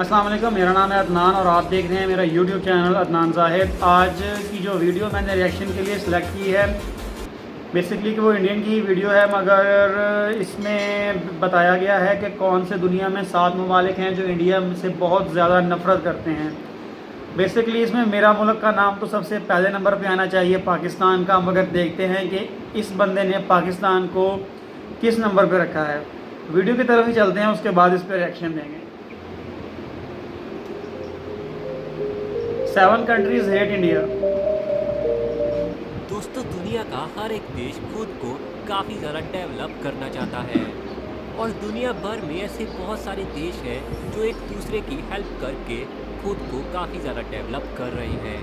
अस्सलाम वालेकुम, मेरा नाम है अदनान और आप देख रहे हैं मेरा यूट्यूब चैनल अदनान ज़ाहिद। आज की जो वीडियो मैंने रिएक्शन के लिए सिलेक्ट की है बेसिकली कि वो इंडियन की वीडियो है, मगर इसमें बताया गया है कि कौन से दुनिया में 7 ममालिक हैं जो इंडिया से बहुत ज़्यादा नफ़रत करते हैं। बेसिकली इसमें मेरा मुल्क का नाम तो सबसे पहले नंबर पे आना चाहिए, पाकिस्तान का, मगर देखते हैं कि इस बंदे ने पाकिस्तान को किस नंबर पे रखा है। वीडियो की तरफ ही चलते हैं, उसके बाद इस पर रिएक्शन देंगे। 7 कंट्रीज हेट इंडिया। दोस्तों, दुनिया का हर एक देश खुद को काफ़ी ज़्यादा डेवलप करना चाहता है और दुनिया भर में ऐसे बहुत सारे देश हैं जो एक दूसरे की हेल्प करके खुद को काफ़ी ज़्यादा डेवलप कर रहे हैं।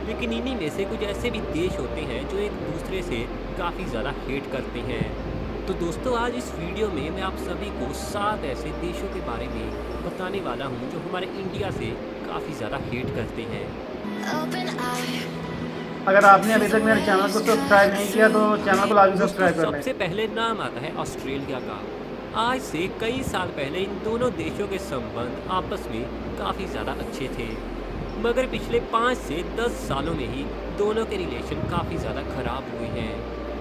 लेकिन इन्हीं में से कुछ ऐसे भी देश होते हैं जो एक दूसरे से काफ़ी ज़्यादा हेट करते हैं। तो दोस्तों, आज इस वीडियो में मैं आप सभी को 7 ऐसे देशों के बारे में बताने वाला हूँ जो हमारे इंडिया से काफ़ी ज़्यादा हेट करते हैं। अगर आपने अभी तक मेरे चैनल को सब्सक्राइब नहीं किया तो चैनल को लाजमी सब्सक्राइब कर लें। सबसे पहले नाम आता है ऑस्ट्रेलिया का। आज से कई साल पहले इन दोनों देशों के संबंध आपस में काफ़ी ज़्यादा अच्छे थे, मगर पिछले 5 से 10 सालों में ही दोनों के रिलेशन काफ़ी ज़्यादा ख़राब हुए हैं।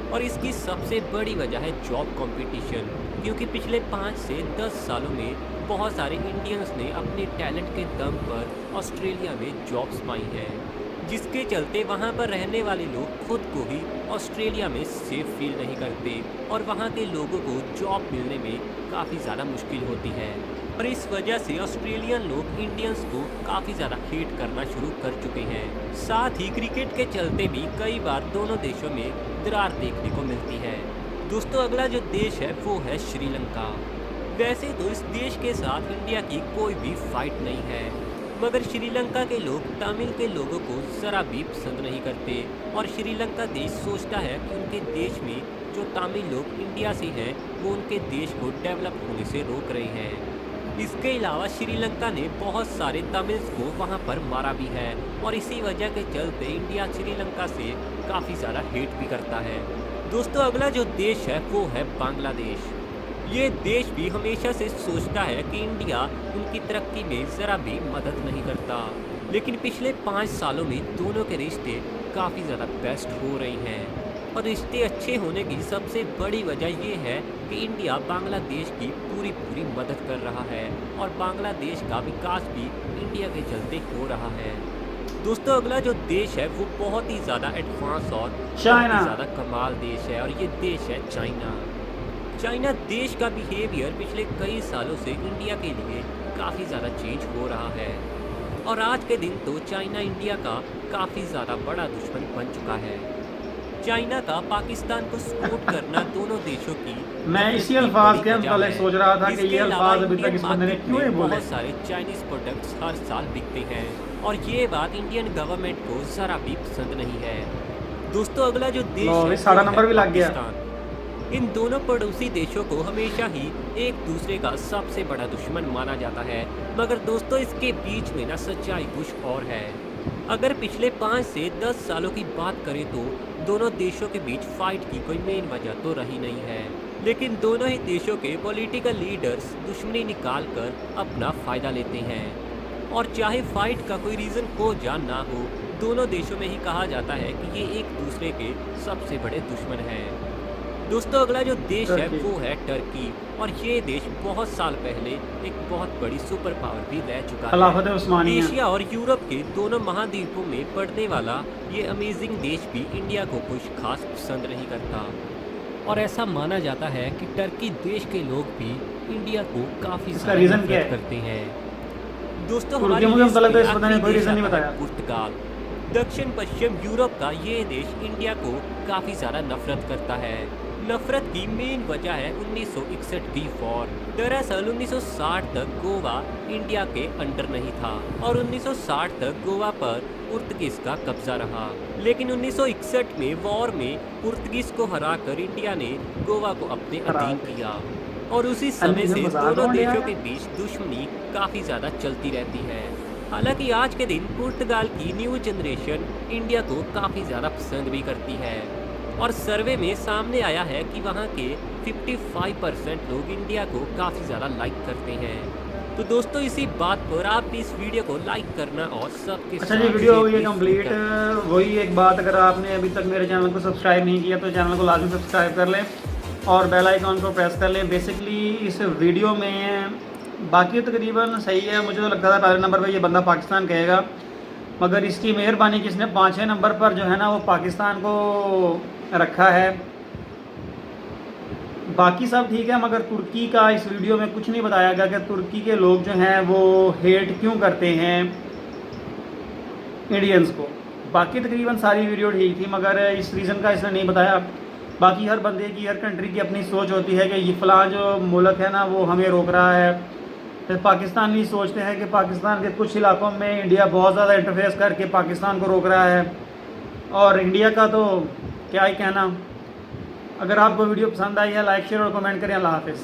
और इसकी सबसे बड़ी वजह है जॉब कंपटीशन, क्योंकि पिछले 5 से 10 सालों में बहुत सारे इंडियंस ने अपने टैलेंट के दम पर ऑस्ट्रेलिया में जॉब्स पाई हैं, जिसके चलते वहाँ पर रहने वाले लोग खुद को ही ऑस्ट्रेलिया में सेफ फील नहीं करते और वहाँ के लोगों को जॉब मिलने में काफ़ी ज़्यादा मुश्किल होती है। और इस वजह से ऑस्ट्रेलियन लोग इंडियंस को काफ़ी ज़्यादा हेट करना शुरू कर चुके हैं। साथ ही क्रिकेट के चलते भी कई बार दोनों देशों में दरार देखने को मिलती है। दोस्तों, अगला जो देश है वो है श्रीलंका। वैसे तो इस देश के साथ इंडिया की कोई भी फाइट नहीं है, मगर श्रीलंका के लोग तमिल के लोगों को ज़रा भी पसंद नहीं करते और श्रीलंका देश सोचता है कि उनके देश में जो तमिल लोग इंडिया से हैं वो उनके देश को डेवलप होने से रोक रहे हैं। इसके अलावा श्रीलंका ने बहुत सारे तमिल्स को वहाँ पर मारा भी है और इसी वजह के चलते इंडिया श्रीलंका से काफ़ी ज़्यादा हेट भी करता है। दोस्तों, अगला जो देश है वो है बांग्लादेश। ये देश भी हमेशा से सोचता है कि इंडिया उनकी तरक्की में ज़रा भी मदद नहीं करता, लेकिन पिछले 5 सालों में दोनों के रिश्ते काफ़ी ज़्यादा बेस्ट हो रहे हैं। और रिश्ते अच्छे होने की सबसे बड़ी वजह ये है कि इंडिया बांग्लादेश की पूरी मदद कर रहा है और बांग्लादेश का विकास भी इंडिया के चलते हो रहा है। दोस्तों, अगला जो देश है वो बहुत ही ज़्यादा एडवांस और ज़्यादा कमाल देश है और ये देश है चाइना। चाइना देश का बिहेवियर पिछले कई सालों से इंडिया के लिए काफ़ी ज़्यादा चेंज हो रहा है और आज के दिन तो चाइना इंडिया का काफ़ी ज़्यादा बड़ा दुश्मन बन चुका है। चाइना का पाकिस्तान को सपोर्ट करना दोनों देशों की मैं इसी अल्फाज के मतलब सोच रहा था कि ये अल्फाज अभी तक इस बंदे ने क्यों नहीं बोले। बहुत सारे चाइनीज़ प्रोडक्ट्स हर साल बिकते हैं और ये बात इंडियन गवर्नमेंट को ज़रा भी पसंद नहीं है। दोस्तों, अगला जो देश है सारा नंबर भी लग गया। इन दोनों पड़ोसी देशों को हमेशा ही एक दूसरे का सबसे बड़ा दुश्मन माना जाता है, मगर दोस्तों इसके बीच में ना सच्चाई कुछ और है। अगर पिछले 5 से 10 सालों की बात करें तो दोनों देशों के बीच फाइट की कोई मेन वजह तो रही नहीं है, लेकिन दोनों ही देशों के पॉलिटिकल लीडर्स दुश्मनी निकाल कर अपना फ़ायदा लेते हैं और चाहे फाइट का कोई रीज़न हो या ना हो, दोनों देशों में ही कहा जाता है कि ये एक दूसरे के सबसे बड़े दुश्मन हैं। दोस्तों, अगला जो देश है वो है टर्की और ये देश बहुत साल पहले एक बहुत बड़ी सुपर पावर भी रह चुका है। एशिया और यूरोप के दोनों महाद्वीपों में पड़ने वाला ये अमेजिंग देश भी इंडिया को कुछ खास पसंद नहीं करता और ऐसा माना जाता है कि टर्की देश के लोग भी इंडिया को काफ़ी ज़्यादा नफरत करते हैं। दोस्तों, हमारे पुर्तगाल दक्षिण पश्चिम यूरोप का ये देश इंडिया को काफ़ी ज़्यादा नफरत करता है। नफरत की मेन वजह है 1961 की वॉर। दरअसल 1960 तक गोवा इंडिया के अंडर नहीं था और 1960 तक गोवा पर पुर्तगीज का कब्जा रहा, लेकिन 1961 में वॉर में पुर्तगीज को हराकर इंडिया ने गोवा को अपने अधीन किया और उसी समय से दोनों देशों के बीच दुश्मनी काफ़ी ज़्यादा चलती रहती है। हालांकि आज के दिन पुर्तगाल की न्यू जनरेशन इंडिया को काफ़ी ज़्यादा पसंद भी करती है और सर्वे में सामने आया है कि वहाँ के 55% लोग इंडिया को काफ़ी ज़्यादा लाइक करते हैं। तो दोस्तों इसी बात पर आप इस वीडियो को लाइक करना और सबके अच्छा जी, साथ वीडियो हो शेयर गई है भी कंप्लीट। करना। वही एक बात, अगर आपने अभी तक मेरे चैनल को सब्सक्राइब नहीं किया तो चैनल को लाजमी सब्सक्राइब कर लें और बेल आइकॉन को प्रेस कर लें। बेसिकली इस वीडियो में बाकी तकरीबन सही है, मुझे तो लगता था पहले नंबर पर ये बंदा पाकिस्तान कहेगा, मगर इसकी मेहरबानी कि इसने 5वें नंबर पर जो है ना वो पाकिस्तान को रखा है। बाकी सब ठीक है, मगर तुर्की का इस वीडियो में कुछ नहीं बताया गया कि तुर्की के लोग जो हैं वो हेट क्यों करते हैं इंडियंस को। बाकी तकरीबन सारी वीडियो ठीक थी, मगर इस रीज़न का इसने नहीं बताया। बाकी हर बंदे की, हर कंट्री की अपनी सोच होती है कि ये फ़लाँ जो मुल्क है ना वो हमें रोक रहा है। फिर पाकिस्तान भी सोचते हैं कि पाकिस्तान के कुछ इलाकों में इंडिया बहुत ज़्यादा इंटरफेस करके पाकिस्तान को रोक रहा है, और इंडिया का तो क्या ही कहना। अगर आपको वीडियो पसंद आई है लाइक शेयर और कमेंट करें। अल्लाह हाफ़िज़।